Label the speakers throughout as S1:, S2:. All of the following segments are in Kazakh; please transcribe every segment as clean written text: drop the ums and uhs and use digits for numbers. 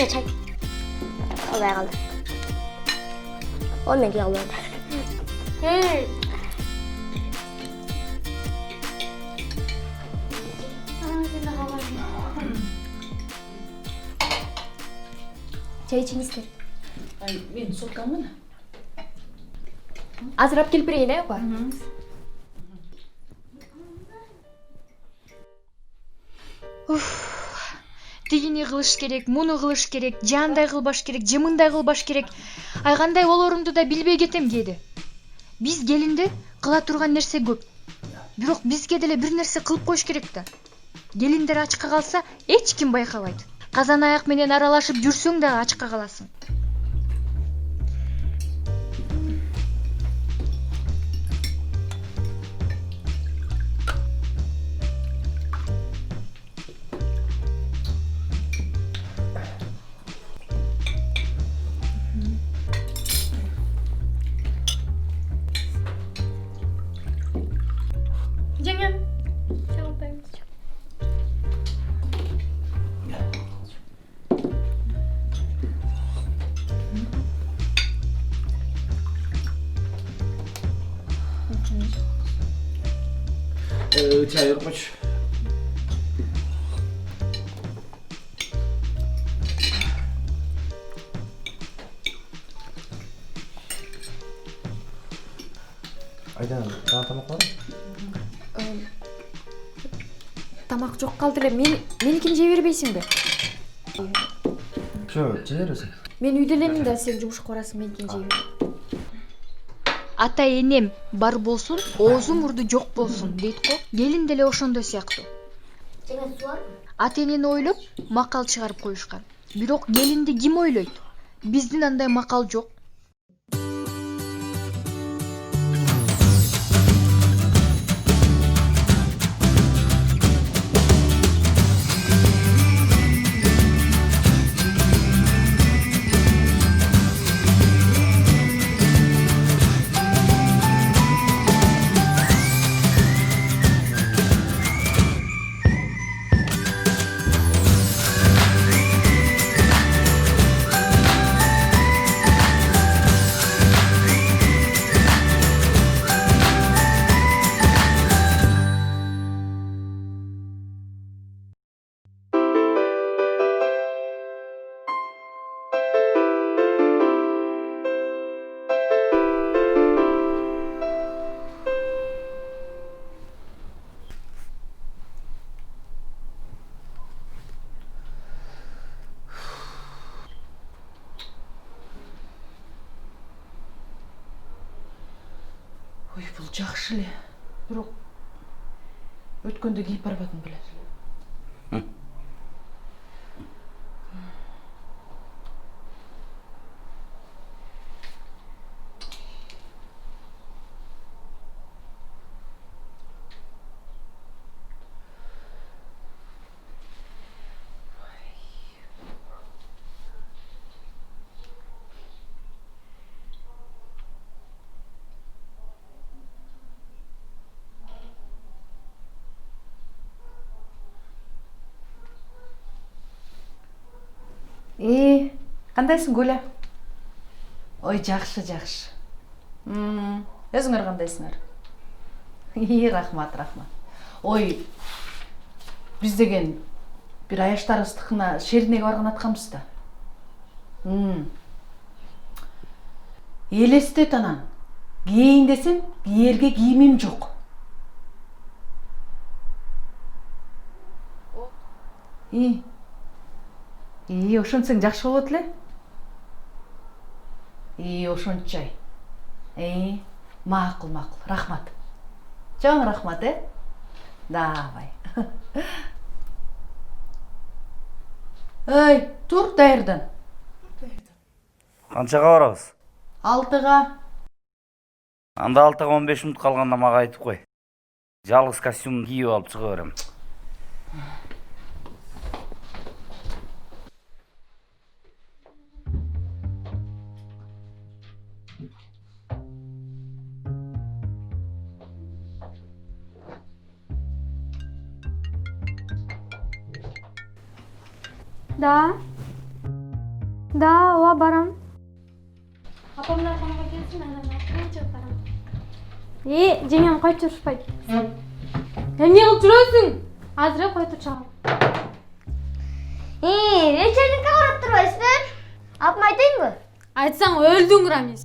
S1: чай. Албай калды. Оны мен кие албайм. Чай içиңиздер.
S2: Мен соткамын.
S1: Азыр алып келип берейин, апа.
S3: Тигини кылыш керек, муну кылыш керек, жандай кылбаш керек, же мындай кылбаш керек. Ай кандай болорумду да билбей кетем кээде. Биз келинде кыла турган нерсе көп. Бирок бизге деле бир нерсе кылып коюш керек да. Келиндер ачка калса, эч ким байкабайт. Казан аяк менен аралашып жүрсөң да ачка каласың.
S1: Жаңа. Чай албайм.
S4: Çay yokmuş. Aydan, daha tamak var mı?
S1: Тамак жок калды эле. Меникини жей бербейсиңби?
S4: Жо, жей бересиң.
S1: Мен үйдө эленмин да, сен жумушка барасың, меникини жей бер.
S3: Ата энем бар болсун, оозу мурду жок болсун дейт го. Келин деле ошондой сыяктуу. Ата энени ойлоп макал чыгарып коюшкан. Бирок келинди ким ойлойт? Биздин андай макал жок.
S2: Ой, бул жакшы эле. Бирок өткөндө кийип барбадым беле. Кандайсың, Гуля? Ой, жакшы. Өзүңөр кандайсыңар? Рахмат. Ой, биз деген бир аяштарыбыздыкына шеринеге барган атканбыз да. Элестет анан. Кийин десем, кийерге кийимим жок. Ошентсең жакшы болот эле. Ошончой. Макул. Рахмат. Чоң рахмат, Давай. Ой, тур даярдан.
S5: Канчага барабыз?
S2: 6-га.
S5: Анда 6-га 15 мүнөт калганда мага айтып кой. Жалгыз костюм кийип алып чыга берем.
S1: Да. Да, ооба барам. Апам дарханага келсин, анан мен чыгып барам. Жеңем койчу турушпайт. Эмне кылып жүрөсүң? Азыр кой турчагым. Вечерникке карап турбайсызбы? Апама айтайынбы? Айтсаң өлдүң, Рамис.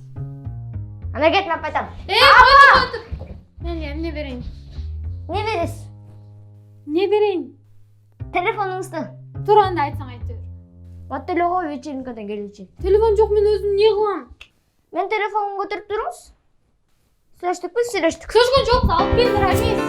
S1: Ана кетип апа айтам. Кой. Мен эмне берейин? Не бересиз? Не берейин? Телефонуңузду. Турганда айтсаң айтыр. Вот телефон вечеринкадан келчү. Телефон жок, мен өзүм эмне кылам? Мен телефонун көтөрүп туруңуз. Сүйлөштүкпү? Сүйлөштүк. Сөзгөн жок, алып кел, Рамис.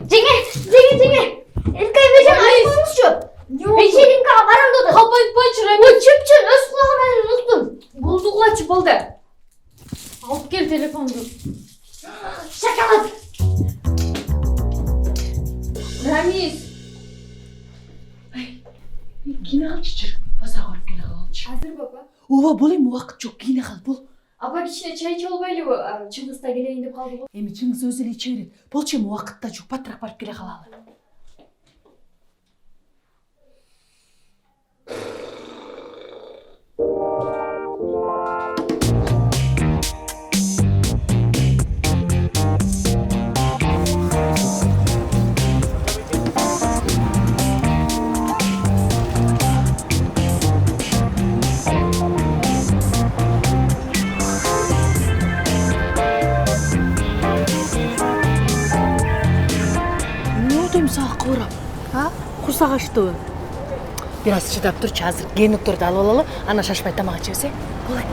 S1: Жеңе. Элкай бежем айтыңызчы. Вечеринкага барам деди. Кап айтпайчы, Рамис. Чөпчөн өз кулагынан уктум. Болдугулачы болду. Алып кел телефонду. Шоколад. Рамис.
S2: Кийине калчы жүр. Базарга барып келе калчы.
S3: Азыр баба.
S2: Ооба, бол эми убакыт жок, кийине кал, бол.
S3: Апа кичине чай ичип албайлыбы? Чыңгызда келейин деп калды го.
S2: Эми Чыңгыз өзү эле иче берет. Болчу эми убакытта жок, батыраак барып келе калалы. Курсак ачтыбы? Бир аз чыдап турчу, азыр генокторду алып алалы, анан шашпай тамак ичебиз, Болай.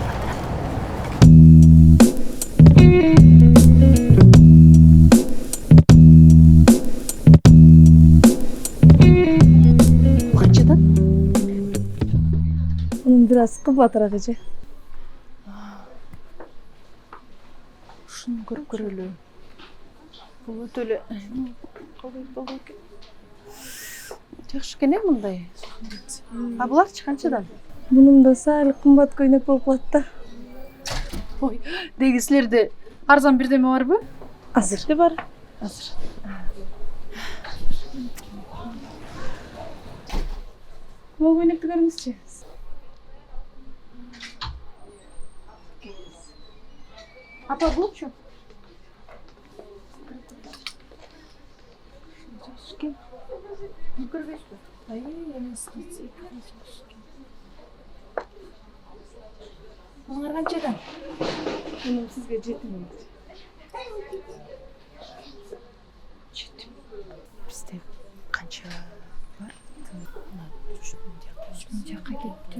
S2: Канчадан?
S6: Бир аз кымбатыраак эже.
S2: Ушуну көрүп көрөлү. Бул өтө эле жакшы экен мындай. А буларчы канчадан?
S6: Мунун да саал кымбат көйнөк болуп калат да.
S2: Ой, деги силерде арзан бирдеме барбы?
S6: Азыр бар.
S2: Азыр.
S6: Могу көйнөктү көрүңүзчү.
S2: Апа булчу? Муңар канчадан?
S6: Мунун сизге 7 миң.
S2: Бизде канча бар? 3 миң жакка кетти.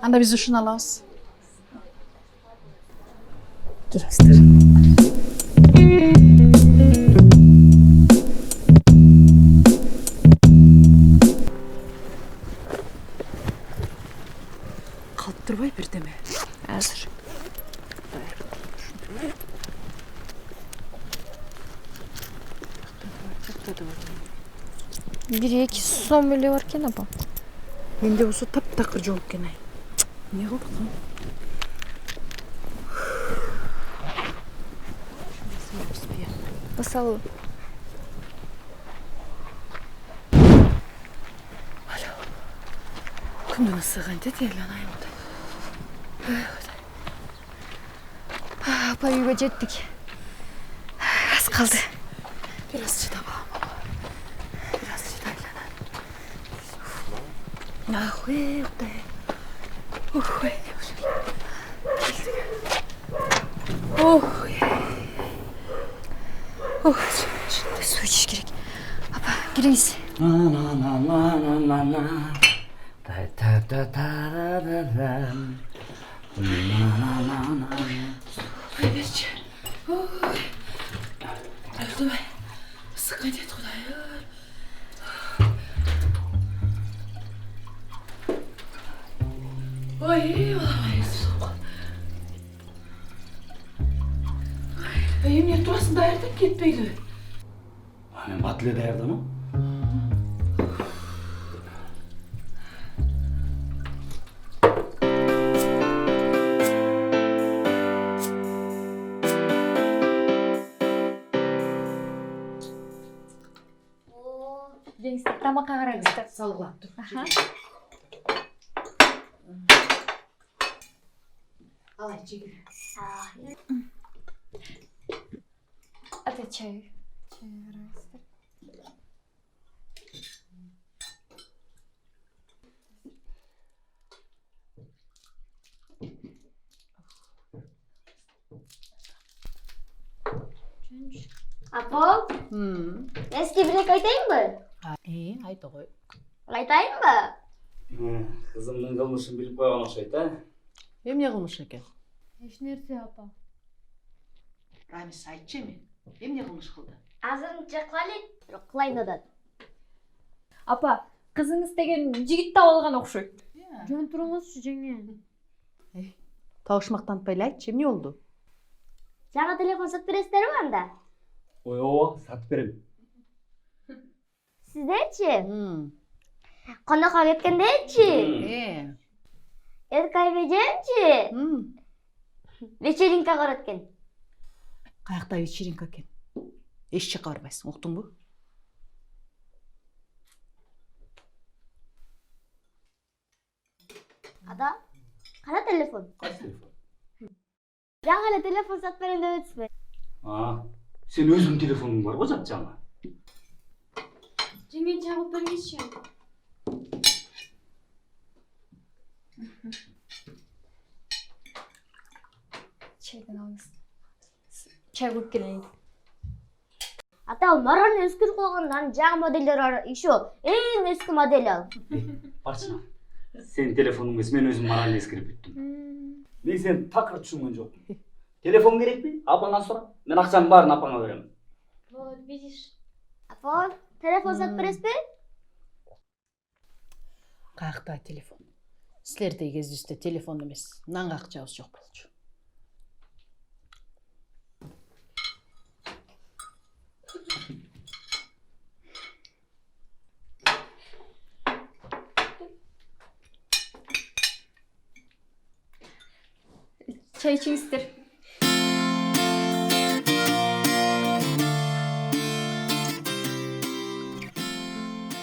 S2: Анда биз ушуну алабыз. Жүрөңүздөр. Калып турбай бирдеме? Азыр.
S3: Бир 2 сом эле бар экен апа.
S2: Менде болсо таптакыр жок экен ай. Эмне кылдык?
S3: Мысалы,
S2: күндүн ысыгы антет эланайм.
S3: апа үйгө жеттик. Аз калды.
S2: Бир аз чыдап алам. Бир аз чыдайланам. Ахуй, Кудай. Охуй. Охуй.
S3: Şimdi su içiş gerek. Apa, gireyiz.
S2: Ay берчи. Öldüm. Sıkıntı et Kuday. Oy, olamayız. Кетпейді.
S5: Мен батылы даярданам.
S3: Жеңістер тамаққа қараңыздар.
S2: Салғылап тұр. Алай, жегір.
S3: Это чай. Чай қараңыздар.
S1: Апа, мен сізге бір айтайын ба?
S2: Айта ғой.
S1: Айтайын ба?
S5: Қызымның қылмышын біліп қойған ұқсайды, а?
S2: Емне қылмыш екен?
S3: Еш нәрсе апа.
S2: Рамис, айтшы мен. Емне қылмыш қылды?
S1: Азырынша қылайлы, бірақ қылайын одан.
S3: Апа, қызыңыз деген жігіт тауып алған оқшайды. Жөн тұрыңызшы жеңе.
S2: Тауышмақтан пайлы айтшы, емне олды?
S1: Жаңа телефон сатып бересіздер ме анда?
S5: Ой, сатып берем.
S1: Сіздерші? Қонаққа кеткендерші? Еркай беженші? Вечеринка қараткен.
S2: Қаяқта вечеринка екен? Еш жаққа барбайсың, ұқтың ба?
S1: Ада, қара телефон? Жаңа әлі телефон сатып берем деп өтсіз бе?
S5: Сен өзің телефоның бар ғой зат жаңа.
S3: Жеңе жағып бергенші. Чайдан алыңыз. Чай көп келейін.
S1: Ата, мараны өскір қойғандан жаңа модельдер бар, еще ең өскі модель ал.
S5: Баршына, сен телефоның емес, мен өзім мараны ескіріп бүттім. Мен сен тақырып түсінген жоқпын. Телефон керек пе? Апаңа сұра. Мен ақшаның барын апаңа беремін.
S3: Вот, видишь.
S1: Апа, телефон сатып бересіз бе?
S2: Қаяқта телефон. Сілердей кездесті телефон емес. Мынанға ақшауыз жоқ болчу.
S3: Çay içіңіздер.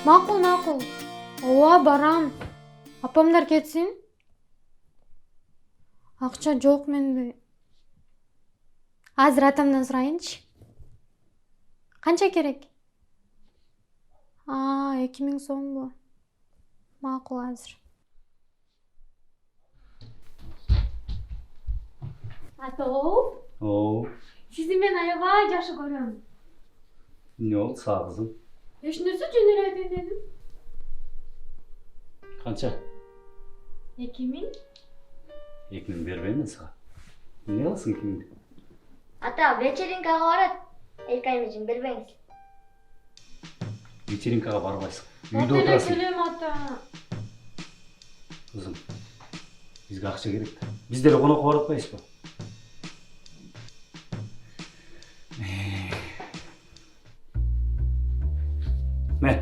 S3: Мақұл. Ооба, барам. Апамдар кетсін. Ақша жоқ менде. Азыр атамдан сұрайыншы. Қанша керек? 2000 сом bu. Мақұл азыр.
S5: Оу.
S3: Sizi мен аябай жакшы көрөм.
S5: Не oldu sağ kızım?
S3: Эч нерсе жөнөр айтайын дедим.
S5: Қанша?
S3: 2000.
S5: 2000 бербеймін саған. Не аласың 2000?
S1: Ата, вечеринкаға барады. Еркайым үшін бербеңіз.
S5: Вечеринкаға барбайсың. Үйде отырасың.
S3: Келем ата.
S5: Қызым, бізге ақша керек. Біздер қонаққа баратпайсыз ба? Мен.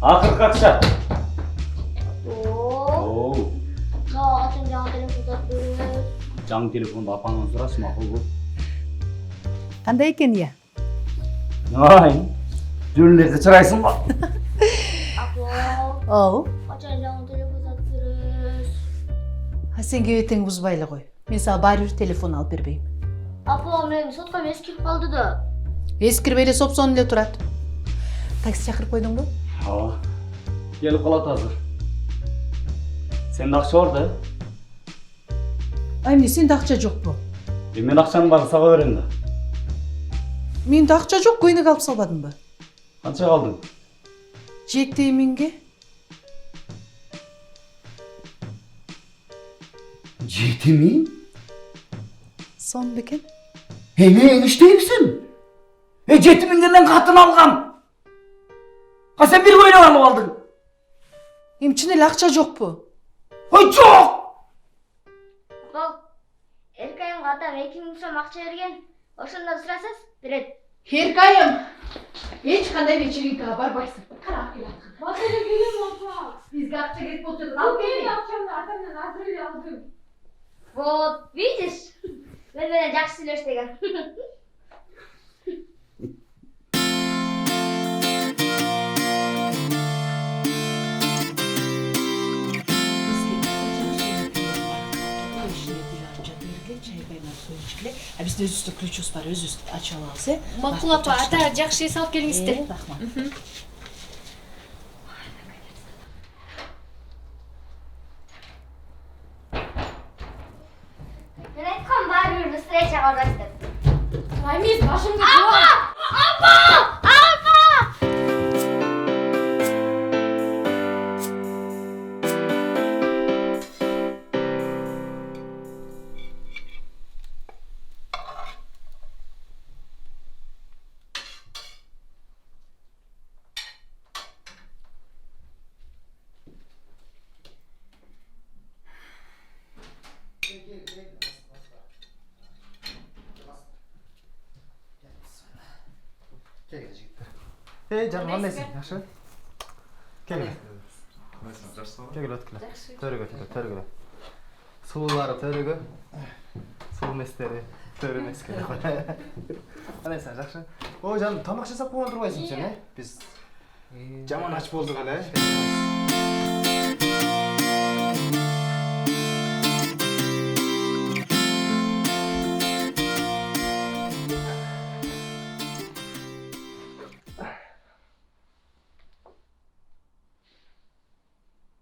S5: Ақырғы ақша. Оу.
S1: Қағатын жаңа телефон сатып беріңіз.
S5: Жаңа телефонды апаңнан сұрасың, мақұл бол.
S2: Қандай екен я?
S5: Ай, дүрінде қычырайсың ба?
S1: Апа,
S2: Оу.
S1: қашан жаңа телефон сатып беріңіз.
S2: Сен кебетең бұзбайлы ғой. Мен саған бәрібір телефон алып бербеймін.
S1: Апа, мен соткам ескіріп қалды да.
S2: Ескірбейлі соп-соны эле турат. Такси шақырып қойдың ба?
S5: Келіп қалады азыр. Сенде ақша бар да?
S2: Эмне, сенде ақша жоқ па?
S5: Мен ақшаның барын саға берем да.
S2: Менде ақша жоқ, көйнек алып салбадың ба?
S5: Қанша қалдың?
S2: 7000-ге.
S5: 7000?
S2: Сон бекен?
S5: Мен іштеймісің? 7000'den қатын алғам. Сен бір көйлек алып алдың.
S2: Чын эле ақша жоқ па?
S5: Ой, жоқ!
S1: Апа, Еркайымға атам 2000 сом ақша берген. Ошондан сұрасыз, Direkt.
S2: Herkayım. Hiç qanday вечеринкаға барбайсың. Қарап келатқан.
S7: Батыры келем апа.
S2: Бізге ақша керек болып жатыр. Алып
S7: Мен
S2: келме.
S7: акчамды атамдан асырып алдым.
S1: Вот, видишь? Ben böyle жақсы сөйлештеген.
S2: Бізде өзісті ключус бар, өзісті аша аласыз, е?
S7: Макул апа, ата жакшы салып келиңиздер.
S2: Рахмат.
S1: Ben айтқам бәрібір бір встреча қалдырасыз деп.
S7: Рамиз, башымды
S4: Canım annesi. Yaxşı. Gel. Gel ötkile. Törgü. Suları törgü. Su mesteri. Törgü meskeri. Annesi yaxşı. O canım tamak жасап қойған тұрбайсың сен, е? Біз жаман ач болдық әлі, е?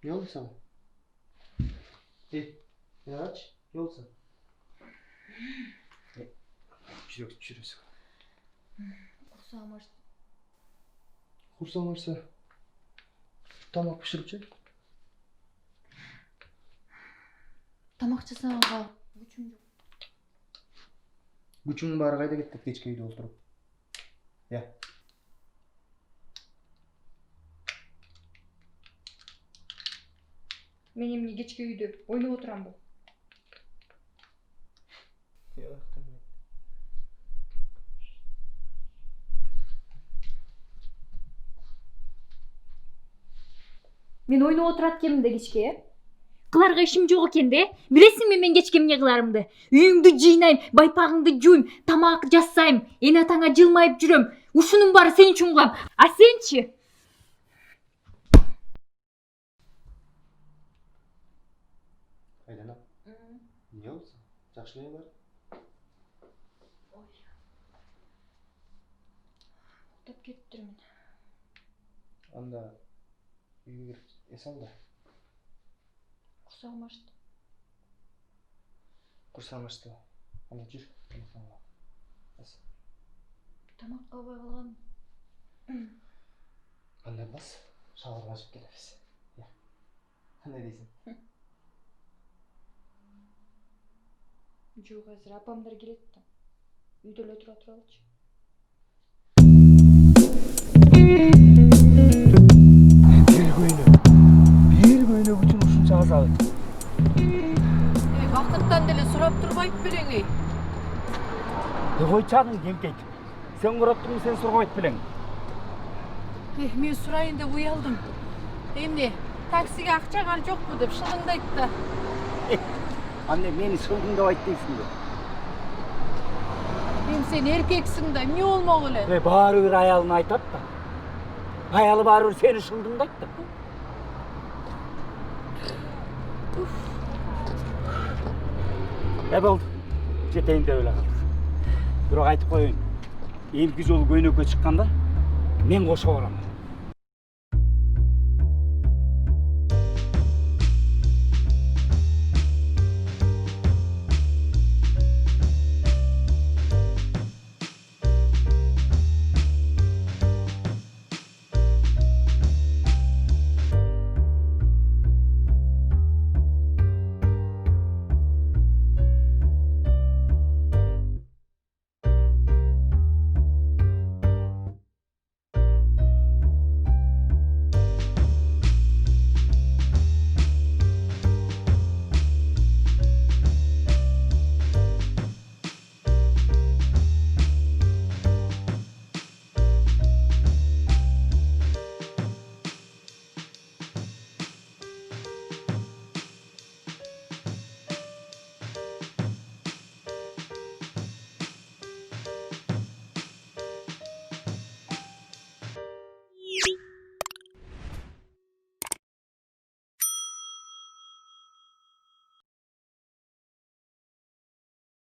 S4: Ne oldu sana? Ne aç? Ne oldu sana? Çürüyorsun. Kursağım varsa тамақ pişirip çek.
S3: Тамақ жасағанға күчүм жок.
S4: Güçünün bari kayda gittik geçke үйде oturup. Ya.
S3: Мен эмне кечке үйдө ойноп отурамбы?
S4: Yok.
S3: Мен ойноп отурат экенмин да кечке, э? Кыларга ишим жок экен да, э? Билесиңби мен кечке эмне кыларымды? Үйүңдү жыйнайм, байпагыңды жуйм, тамак жасайм, эне атаңа жылмайып жүрөм. Ушунун баары сен үчүн кылам. А сенчи?
S4: Aydan ap. Ne oldu? Жақсы не бар?
S3: Уктап кетиптирмин.
S4: Анда үйге кіріп ес ал да.
S3: Курсагым ачты.
S4: Құрсағым ашты. Анда жүр. Тамақтанып ал.
S3: Тамакка албай калган.
S4: Анда бас шаларга ашып келебиз. Я. Кандай дейсің?
S3: Жок, азыр апамдар келет да. Үйдө эле тура туралычы.
S4: Bir көйнөк үчүн ушунча азабы.
S2: Вакыттан деле сурап турбайт белең.
S5: Кой чагың келкейт. Сен көрөп турсуң, сен сурабайт белең.
S2: Мен сурайын деп уялдым. Эмне, таксиге акчаң жокпу деп шылыңдайт да.
S5: Anne meni sılgındabайт дейсиң бе?
S2: Sen erkeksin da, эмне болмок эле?
S5: Баары бир аялына айтат да. Аялы баары бир сени шылдыңдайт да. Болду. Жетейин деп эле калдык. Бирок айтып коеюн. Эмки жолу көйнөккө чыкканда мен кошо барам.